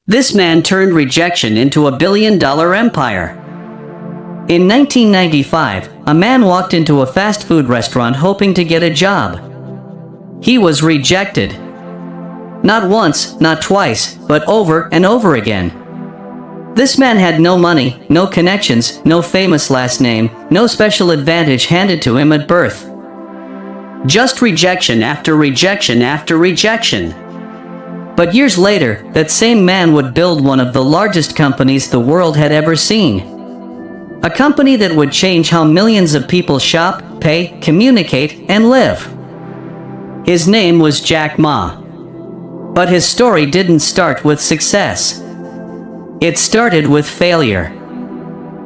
This man turned Rejection into a billion-dollar empire. In 1995, a man walked into a fast food restaurant hoping to get a job. He was rejected. Not once, not twice, but over and over again. This man had no money, no connections, no famous last name, no special advantage handed to him at birth. Just rejection after rejection after rejection. But years later, that same man would build one of the largest companies the world had ever seen. A company that would change how millions of people shop, pay, communicate, and live. His name was Jack Ma. But his story didn't start with success. It started with failure.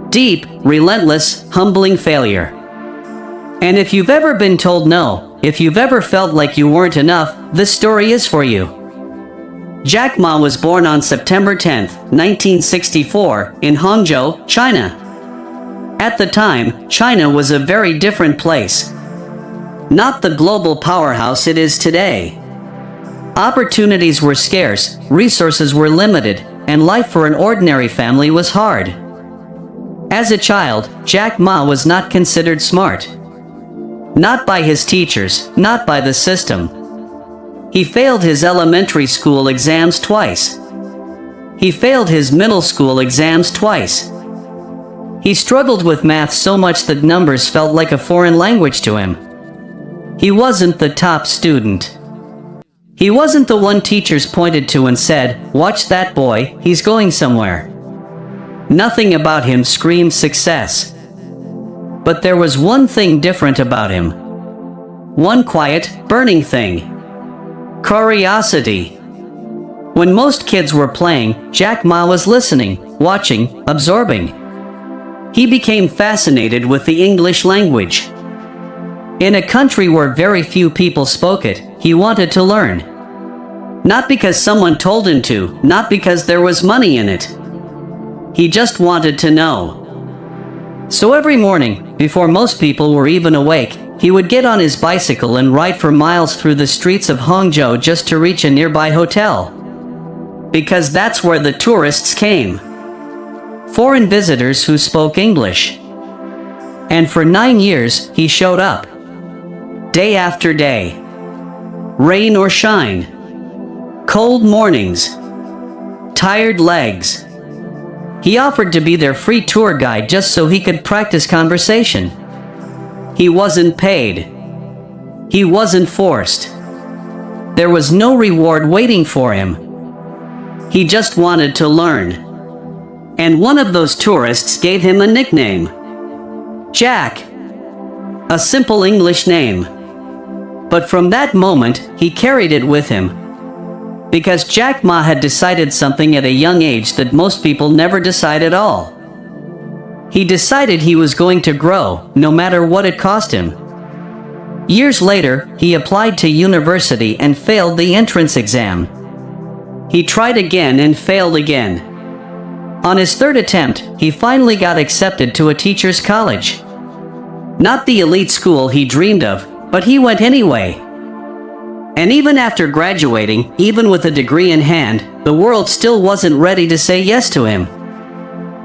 Deep, relentless, humbling failure. And if you've ever been told no, if you've ever felt like you weren't enough, this story is for you. Jack Ma was born on September 10, 1964, in Hangzhou, China. At the time, China was a very different place. Not the global powerhouse it is today. Opportunities were scarce, resources were limited, and life for an ordinary family was hard. As a child, Jack Ma was not considered smart. Not by his teachers, not by the system. He failed his elementary school exams twice. He failed his middle school exams twice. He struggled with math so much that numbers felt like a foreign language to him. He wasn't the top student. He wasn't the one teachers pointed to and said, "Watch that boy, he's going somewhere." Nothing about him screamed success. But there was one thing different about him. One quiet, burning thing. Curiosity. When most kids were playing, Jack Ma was listening, watching, absorbing. He became fascinated with the English language. In a country where very few people spoke it, he wanted to learn. Not because someone told him to, not because there was money in it. He just wanted to know. So every morning, before most people were even awake, he would get on his bicycle and ride for miles through the streets of Hangzhou just to reach a nearby hotel. Because that's where the tourists came. Foreign visitors who spoke English. And for 9 years, he showed up. Day after day. Rain or shine. Cold mornings. Tired legs. He offered to be their free tour guide just so he could practice conversation. He wasn't paid. He wasn't forced. There was no reward waiting for him. He just wanted to learn. And one of those tourists gave him a nickname. Jack. A simple English name. But from that moment, he carried it with him. Because Jack Ma had decided something at a young age that most people never decide at all. He decided he was going to grow, no matter what it cost him. Years later, he applied to university and failed the entrance exam. He tried again and failed again. On his third attempt, he finally got accepted to a teacher's college. Not the elite school he dreamed of, but he went anyway. And even after graduating, even with a degree in hand, the world still wasn't ready to say yes to him.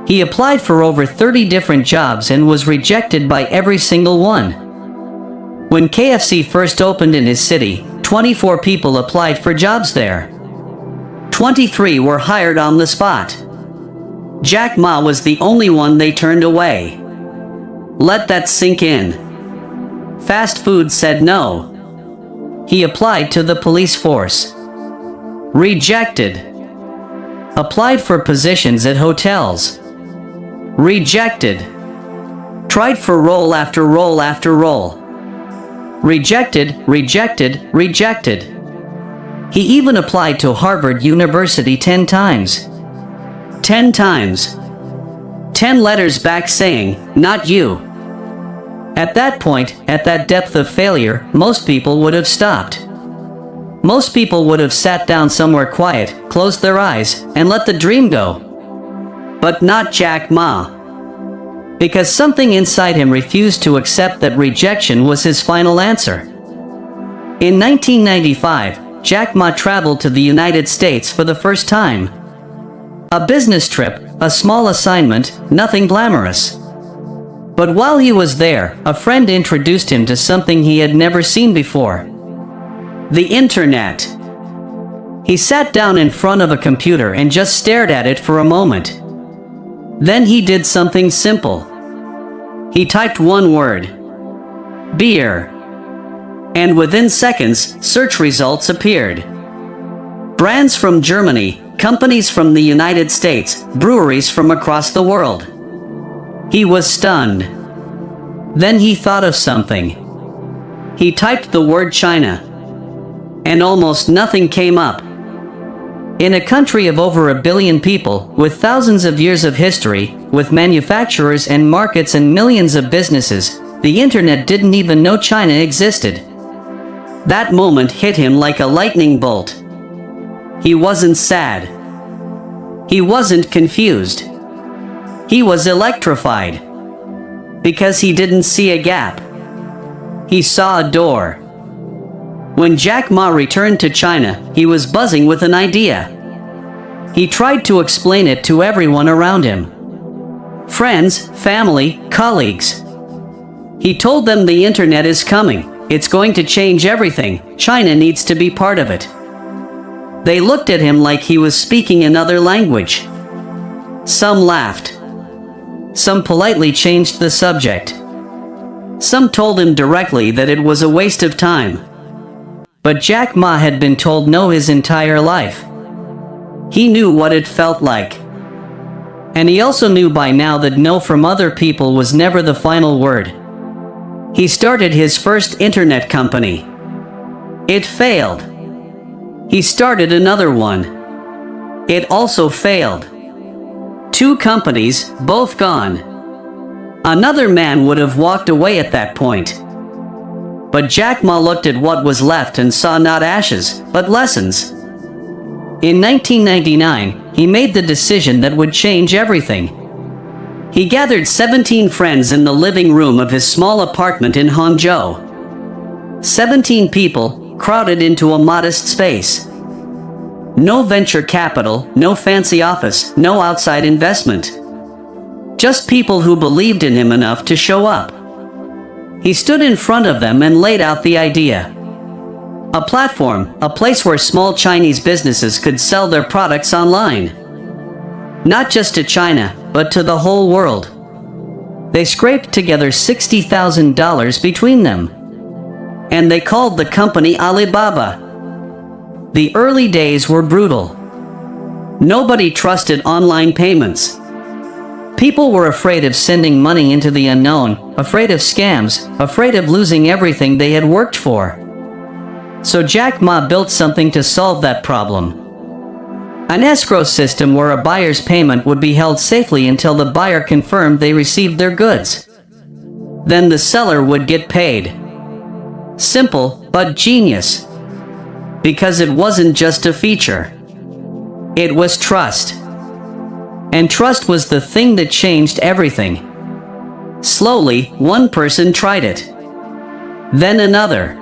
He applied for over 30 different jobs and was rejected by every single one. When KFC first opened in his city, 24 people applied for jobs there. 23 were hired on the spot. Jack Ma was the only one they turned away. Let that sink in. Fast food said no. He applied to the police force. Rejected. Applied for positions at hotels. Rejected. Tried for role after role after role. Rejected, rejected, rejected. He even applied to Harvard University 10 times. 10 times. 10 letters back saying, "Not you." At that point, at that depth of failure, most people would have stopped. Most people would have sat down somewhere quiet, closed their eyes, and let the dream go. But not Jack Ma. Because something inside him refused to accept that rejection was his final answer. In 1995, Jack Ma traveled to the United States for the first time. A business trip, a small assignment, nothing glamorous. But while he was there, a friend introduced him to something he had never seen before. The internet. He sat down in front of a computer and just stared at it for a moment. Then he did something simple. He typed one word. Beer. And within seconds, search results appeared. Brands from Germany, companies from the United States, breweries from across the world. He was stunned. Then he thought of something. He typed the word China. And almost nothing came up. In a country of over 1 billion people, with thousands of years of history, with manufacturers and markets and millions of businesses, the internet didn't even know China existed. That moment hit him like a lightning bolt. He wasn't sad. He wasn't confused. He was electrified. Because he didn't see a gap. He saw a door. When Jack Ma returned to China, he was buzzing with an idea. He tried to explain it to everyone around him. Friends, family, colleagues. He told them the internet is coming. It's going to change everything. China needs to be part of it. They looked at him like he was speaking another language. Some laughed. Some politely changed the subject. Some told him directly that it was a waste of time. But Jack Ma had been told no his entire life. He knew what it felt like. And he also knew by now that no from other people was never the final word. He started his first internet company. It failed. He started another one. It also failed. 2 companies, both gone. Another man would have walked away at that point. But Jack Ma looked at what was left and saw not ashes, but lessons. In 1999, he made the decision that would change everything. He gathered 17 friends in the living room of his small apartment in Hangzhou. 17 people, crowded into a modest space. No venture capital, no fancy office, no outside investment. Just people who believed in him enough to show up. He stood in front of them and laid out the idea. A platform, a place where small Chinese businesses could sell their products online. Not just to China, but to the whole world. They scraped together $60,000 between them. And they called the company Alibaba. The early days were brutal. Nobody trusted online payments. People were afraid of sending money into the unknown, afraid of scams, afraid of losing everything they had worked for. So Jack Ma built something to solve that problem. An escrow system where a buyer's payment would be held safely until the buyer confirmed they received their goods. Then the seller would get paid. Simple, but genius. Because it wasn't just a feature. It was trust. And trust was the thing that changed everything. Slowly, one person tried it. Then another.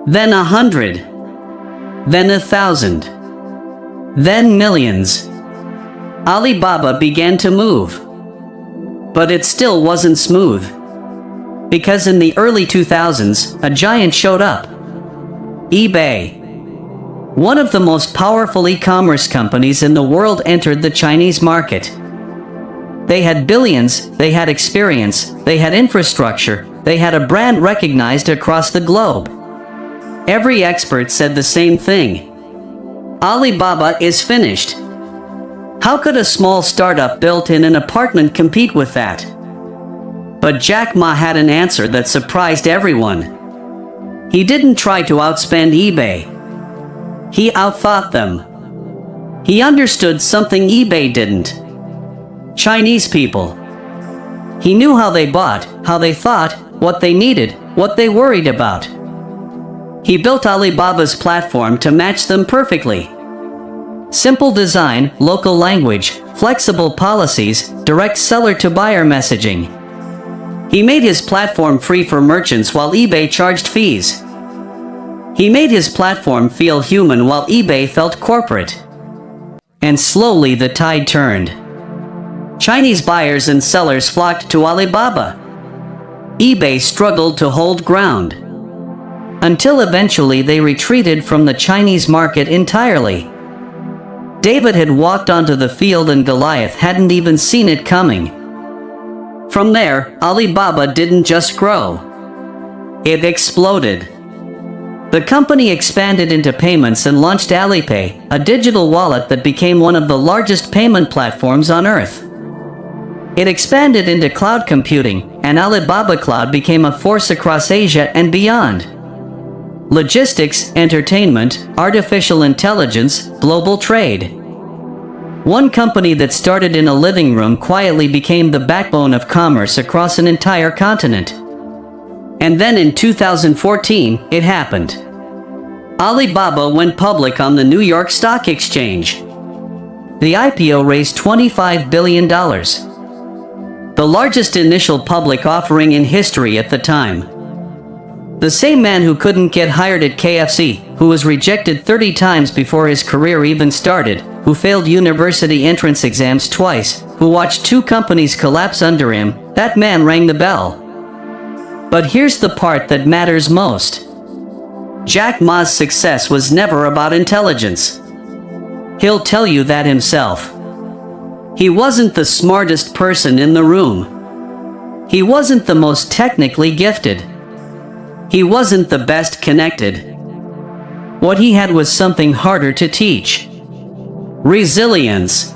Then 100. Then 1,000. Then millions. Alibaba began to move. But it still wasn't smooth. Because in the early 2000s, a giant showed up. eBay. One of the most powerful e-commerce companies in the world entered the Chinese market. They had billions, they had experience, they had infrastructure, they had a brand recognized across the globe. Every expert said the same thing. Alibaba is finished. How could a small startup built in an apartment compete with that? But Jack Ma had an answer that surprised everyone. He didn't try to outspend eBay. He outthought them. He understood something eBay didn't. Chinese people. He knew how they bought, how they thought, what they needed, what they worried about. He built Alibaba's platform to match them perfectly. Simple design, local language, flexible policies, direct seller-to-buyer messaging. He made his platform free for merchants while eBay charged fees. He made his platform feel human while eBay felt corporate. And slowly the tide turned. Chinese buyers and sellers flocked to Alibaba. eBay struggled to hold ground. Until eventually they retreated from the Chinese market entirely. David had walked onto the field and Goliath hadn't even seen it coming. From there, Alibaba didn't just grow. It exploded. The company expanded into payments and launched Alipay, a digital wallet that became one of the largest payment platforms on earth. It expanded into cloud computing, and Alibaba Cloud became a force across Asia and beyond. Logistics, entertainment, artificial intelligence, global trade. One company that started in a living room quietly became the backbone of commerce across an entire continent. And then in 2014, it happened. Alibaba went public on the New York Stock Exchange. The IPO raised $25 billion. The largest initial public offering in history at the time. The same man who couldn't get hired at KFC, who was rejected 30 times before his career even started, who failed university entrance exams twice, who watched 2 companies collapse under him, that man rang the bell. But here's the part that matters most. Jack Ma's success was never about intelligence. He'll tell you that himself. He wasn't the smartest person in the room. He wasn't the most technically gifted. He wasn't the best connected. What he had was something harder to teach. Resilience.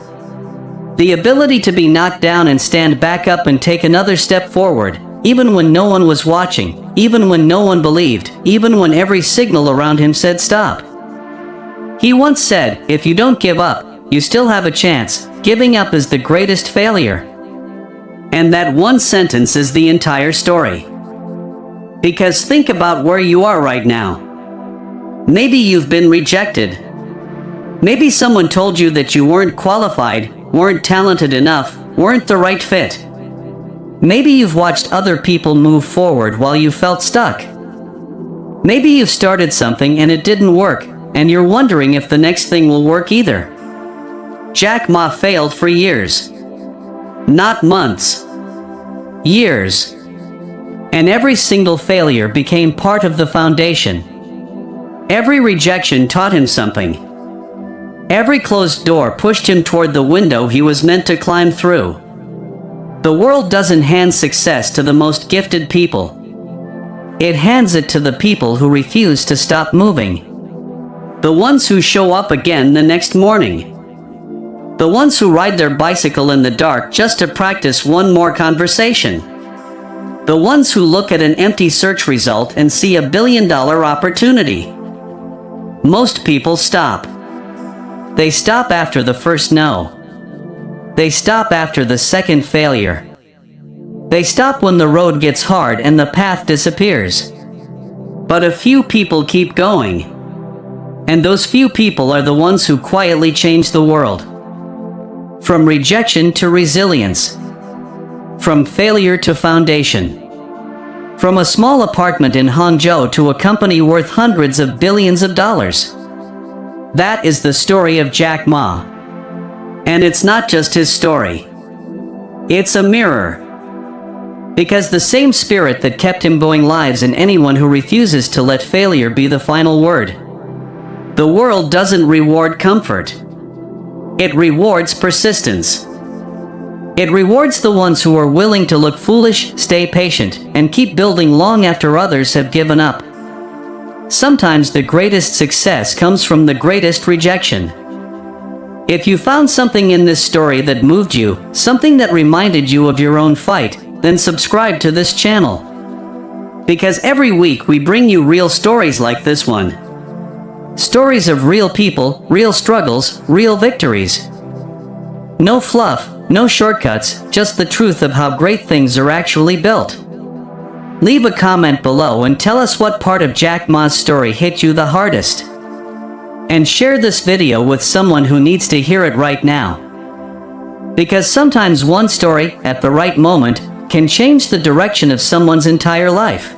The ability to be knocked down and stand back up and take another step forward, even when no one was watching, even when no one believed, even when every signal around him said stop. He once said, "If you don't give up, you still have a chance. Giving up is the greatest failure." And that one sentence is the entire story. Because think about where you are right now. Maybe you've been rejected. Maybe someone told you that you weren't qualified, weren't talented enough, weren't the right fit. Maybe you've watched other people move forward while you felt stuck. Maybe you've started something and it didn't work, and you're wondering if the next thing will work either. Jack Ma failed for years. Not months. Years. And every single failure became part of the foundation. Every rejection taught him something. Every closed door pushed him toward the window he was meant to climb through. The world doesn't hand success to the most gifted people. It hands it to the people who refuse to stop moving. The ones who show up again the next morning. The ones who ride their bicycle in the dark just to practice one more conversation. The ones who look at an empty search result and see $1 billion opportunity. Most people stop. They stop after the first no. They stop after the second failure. They stop when the road gets hard and the path disappears. But a few people keep going. And those few people are the ones who quietly change the world. From rejection to resilience. From failure to foundation. From a small apartment in Hangzhou to a company worth hundreds of billions of dollars. That is the story of Jack Ma. And it's not just his story. It's a mirror. Because the same spirit that kept him going lives in anyone who refuses to let failure be the final word. The world doesn't reward comfort. It rewards persistence. It rewards the ones who are willing to look foolish, stay patient, and keep building long after others have given up. Sometimes the greatest success comes from the greatest rejection. If you found something in this story that moved you, something that reminded you of your own fight, then subscribe to this channel. Because every week we bring you real stories like this one. Stories of real people, real struggles, real victories. No fluff, no shortcuts, just the truth of how great things are actually built. Leave a comment below and tell us what part of Jack Ma's story hit you the hardest. And share this video with someone who needs to hear it right now. Because sometimes one story, at the right moment, can change the direction of someone's entire life.